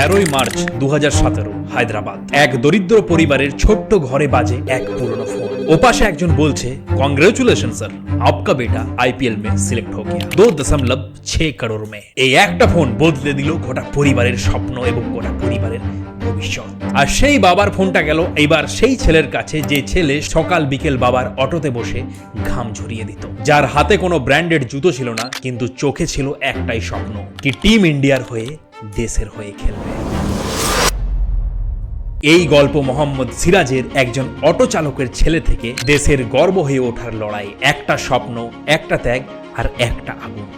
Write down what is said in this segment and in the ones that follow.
13ই March 2017 Hyderabad. এক দরিদ্র পরিবারের ছোট্ট ঘরে বাজে এক পুরনো ফোন। ওপাশে একজন বলছে, কংগ্রেচুলেশন স্যার, आपका बेटा आईपीएल में सिलेक्ट हो गया 2.6 करोड़ में। এই একটা ফোন বদলে দিল গোটা পরিবারের স্বপ্ন এবং গোটা পরিবারের ভবিষ্যৎ। আর সেই বাবার ফোনটা গেল এবার সেই ছেলের কাছে, যে ছেলে সকাল বিকেল বাবার অটোতে বসে ঘাম ঝরিয়ে দিত, যার হাতে কোনো ব্র্যান্ডেড জুতো ছিল না, কিন্তু চোখে ছিল একটাই স্বপ্ন, কি টিম ইন্ডিয়ার হয়ে, দেশের হয়ে খেলবে। এই গল্প মোহাম্মদ সিরাজের, একজন অটো চালকের ছেলে থেকে দেশের গর্ব হয়ে ওঠার লড়াই। একটা স্বপ্ন, একটা ত্যাগ আর একটা আগুন।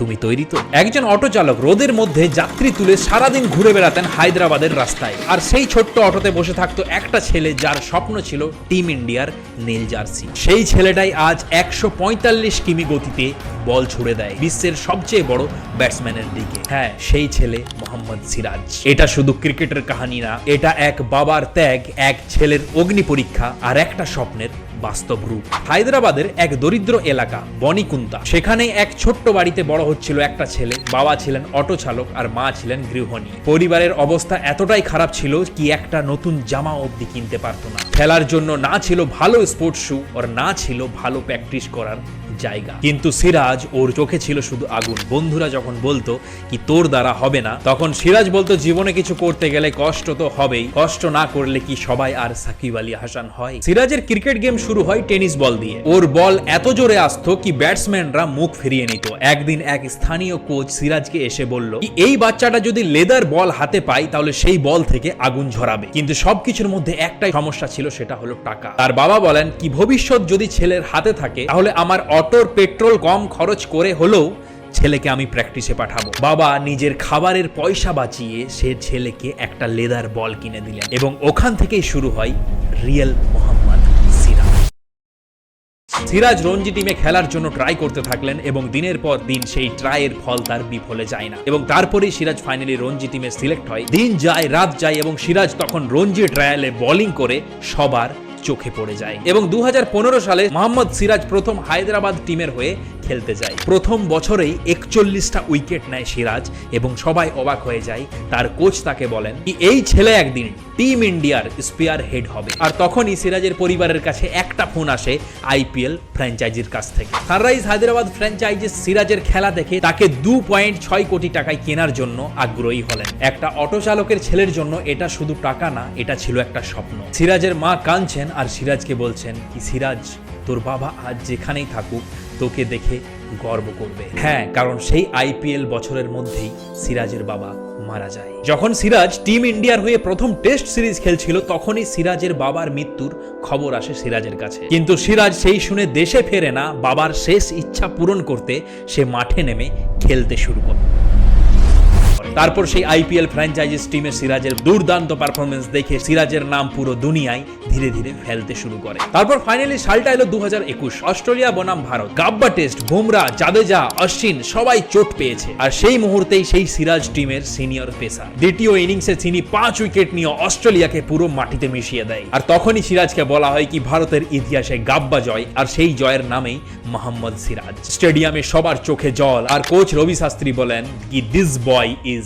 তুমি তৈরি তো? একজন অটো চালক রোদের মধ্যে যাত্রী তুলে সারাদিন ঘুরে বেড়াতেন হায়দ্রাবাদের রাস্তায়, আর সেই ছোট্ট অটোতে বসে থাকতো একটা ছেলে যার স্বপ্ন ছিল টিম ইন্ডিয়ার নীল জার্সি। সেই ছেলেটাই আজ 145 কিমি গতিতে বল ছুড়ে দেয় বিশ্বের সবচেয়ে বড় ব্যাটসম্যানের দিকে। হ্যাঁ, সেই ছেলে মোহাম্মদ সিরাজ। এটা শুধু ক্রিকেটের কাহিনী না, এটা এক বাবার ত্যাগ, এক ছেলের অগ্নি পরীক্ষা আর একটা স্বপ্নের বাস্তব রূপ। হায়দ্রাবাদের এক দরিদ্র এলাকা বনিকুন্তা, সেখানে এক ছোট্ট বাড়িতে বড় হচ্ছিল একটা ছেলে। বাবা ছিলেন অটো চালক আর মা ছিলেন গৃহিণী। পরিবারের অবস্থা এতটাই খারাপ ছিল কি একটা নতুন জামা অবধি কিনতে পারতো না। খেলার জন্য না ছিল ভালো স্পোর্টস শু, আর না ছিল ভালো প্র্যাকটিস করার জায়গা। কিন্তু সিরাজ, ওর চোখে ছিল শুধু আগুন। বন্ধুরা যখন বলতো কি তোর দ্বারা হবে না, তখন সিরাজ বলতো জীবনে কিছু করতে গেলে কষ্ট তো হবেই, কষ্ট না করলে কি সবাই আর সাকিব আলী হাসান হয়। সিরাজের ক্রিকেট গেম শুরু হয় টেনিস বল দিয়ে। ওর বল এত জোরে আসতো কি ব্যাটসম্যানরা মুখ ফিরিয়ে নিত। একদিন এক স্থানীয় কোচ সিরাজকে এসে বলল কি এই বাচ্চাটা যদি লেদার বল হাতে পায় তাহলে সেই বল থেকে আগুন ঝরাবে। কিন্তু সবকিছুর মধ্যে একটাই সমস্যা ছিল, সেটা হলো টাকা। তার বাবা বলেন কি ভবিষ্যৎ যদি ছেলের হাতে থাকে তাহলে আমার অটোর পেট্রোল কম খরচ করে হলেও ছেলেকে আমি প্র্যাকটিসে পাঠাবো। বাবা নিজের খাবারের পয়সা বাঁচিয়ে সে ছেলেকে একটা লেদার বল কিনে দিলেন, এবং ওখান থেকেই শুরু হয় রিয়েল মোহাম্মদ সিরাজ। সিরাজ রঞ্জি টিমে খেলার জন্য ট্রাই করতে থাকলেন, এবং দিনের পর দিন সেই ট্রাইয়ের ফল তার বিফলে যায় না, এবং তারপরেই সিরাজ ফাইনালি রঞ্জি টিমে সিলেক্ট হয়। দিন যায় রাত যায় এবং সিরাজ তখন রঞ্জি ট্রায়ালে বোলিং করে সবার চোখে পড়ে যায়। এবং 2015 সালে মোহাম্মদ সিরাজ প্রথম হায়দ্রাবাদ টিমের হয়ে খেলতে যায়। প্রথম বছরেই 41টা উইকেট নেয় সিরাজ, এবং সবাই অবাক হয়ে যায়। তার কোচ তাকে বলেন কি এই ছেলে একদিন টিম ইন্ডিয়ার স্পিয়ার হেড হবে। আর তখনই সিরাজের পরিবারের কাছে একটা ফোন আসে আইপিএল ফ্র্যাঞ্চাইজির কাছ থেকে। সানরাইজ হায়দ্রাবাদ ফ্র্যাঞ্চাইজি সিরাজের খেলা দেখে তাকে 2.6 কোটি টাকায় কেনার জন্য আগ্রহী হলেন। একটা অটো চালকের ছেলের জন্য এটা শুধু টাকা না, এটা ছিল একটা স্বপ্ন। সিরাজের মা কাঁদছেন আর সিরাজকে বলছেন কি সিরাজ, তোর বাবা আজ যেখানেই থাকুক তোকে দেখে গর্ব করবে। হ্যাঁ, কারণ সেই আইপিএল বছরের মধ্যেই সিরাজের বাবা মারা যায়। যখন সিরাজ টিম ইন্ডিয়ার হয়ে প্রথম টেস্ট সিরিজ খেলছিল, তখনই সিরাজের বাবার মৃত্যুর খবর আসে সিরাজের কাছে। কিন্তু সিরাজ সেই শুনে দেশে ফেরে না, বাবার শেষ ইচ্ছা পূরণ করতে সে মাঠে নেমে খেলতে শুরু করে। তারপর সেই আইপিএল ফ্র্যাঞ্চাইজিস টিমে সিরাজের দুর্দান্ত পারফরমেন্স দেখে সিরাজের নাম পুরো দুনিয়ায় ধীরে ধীরে ফেলতে শুরু করে। তারপর ফাইনালি সালটা এলো 2021, অস্ট্রেলিয়া বনাম ভারত। গাব্বা টেস্ট, বুমরা, জাদেজা, অশ্বিন সবাই চোট পেয়েছে, আর সেই মুহূর্তেই সেই সিরাজ টিমের সিনিয়র পেসার দ্বিতীয় ইনিংসে তিনি 5 উইকেট নিয়ে অস্ট্রেলিয়াকে পুরো মাটিতে মিশিয়ে দেয়। আর তখনই সিরাজকে বলা হয় কি ভারতের ইতিহাসে গাব্বা জয়, আর সেই জয়ের নামেই মোহাম্মদ সিরাজ। স্টেডিয়ামে সবার চোখে জল, আর কোচ রবি শাস্ত্রী বলেন কি দিস বয় ইজ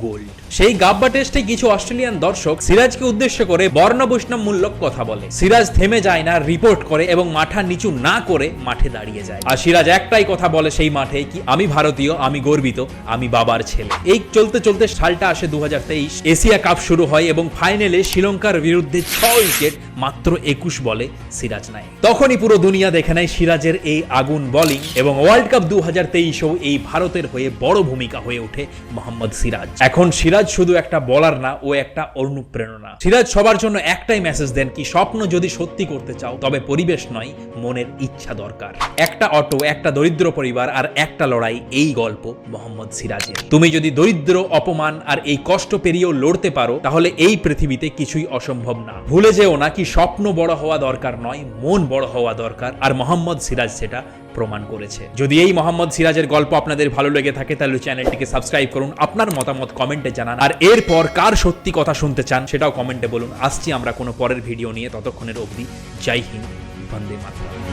গোল্ড। সেই গাব্বা টেস্টে কিছু অস্ট্রেলিয়ান দর্শক সিরাজকে উদ্দেশ্য করে বর্ণ বৈষম্যমূলক কথা বলে। সিরাজ থেমে যায় না, রিপোর্ট করে এবং মাথা নিচু না করে মাঠে দাঁড়িয়ে যায়। আর সিরাজ একটাই কথা বলে সেই মাঠে কি আমি ভারতীয়, আমি গর্বিত, আমি বাবার ছেলে। এই চলতে চলতে সালটা আসে 2023, এশিয়া কাপ শুরু হয় এবং ফাইনালে শ্রীলঙ্কার বিরুদ্ধে 6 উইকেট মাত্র 21 বলে সিরাজ নেয়। তখনই পুরো দুনিয়া দেখে নেয় সিরাজের এই আগুন বোলিং, এবং ওয়ার্ল্ড কাপ 2023-এও এই ভারতের হয়ে বড় ভূমিকা হয়ে ওঠে মোহাম্মদ সিরাজ। এখন সিরাজ শুধু একটা বলার না, ও একটা অনুপ্রেরণা। সিরাজ সবার জন্য একটাই মেসেজ দেন কি স্বপ্ন যদি সত্যি করতে চাও তবে পরিবেশ নয়, মনের ইচ্ছা দরকার। একটা অটো, একটা দরিদ্র পরিবার আর একটা লড়াই, এই গল্প মোহাম্মদ সিরাজের। তুমি যদি দরিদ্র, অপমান আর এই কষ্ট পেরিয়েও লড়তে পারো তাহলে এই পৃথিবীতে কিছুই অসম্ভব না। ভুলে যেও না কি স্বপ্ন বড় হওয়া দরকার নয়, মন বড় হওয়া দরকার। আর মোহাম্মদ সিরাজ সেটা প্রমাণ করেছে। যদি এই মোহাম্মদ সিরাজের গল্প আপনাদের ভালো লেগে থাকে তাহলে চ্যানেলটিকে সাবস্ক্রাইব করুন, আপনার মতামত কমেন্টে জানান, আর এরপর কার সত্যি কথা শুনতে চান সেটাও কমেন্টে বলুন। আসছি আমরা কোনো পরের ভিডিও নিয়ে, ততক্ষণের অবধি জয় হিন্দ, বন্দে মাতরম।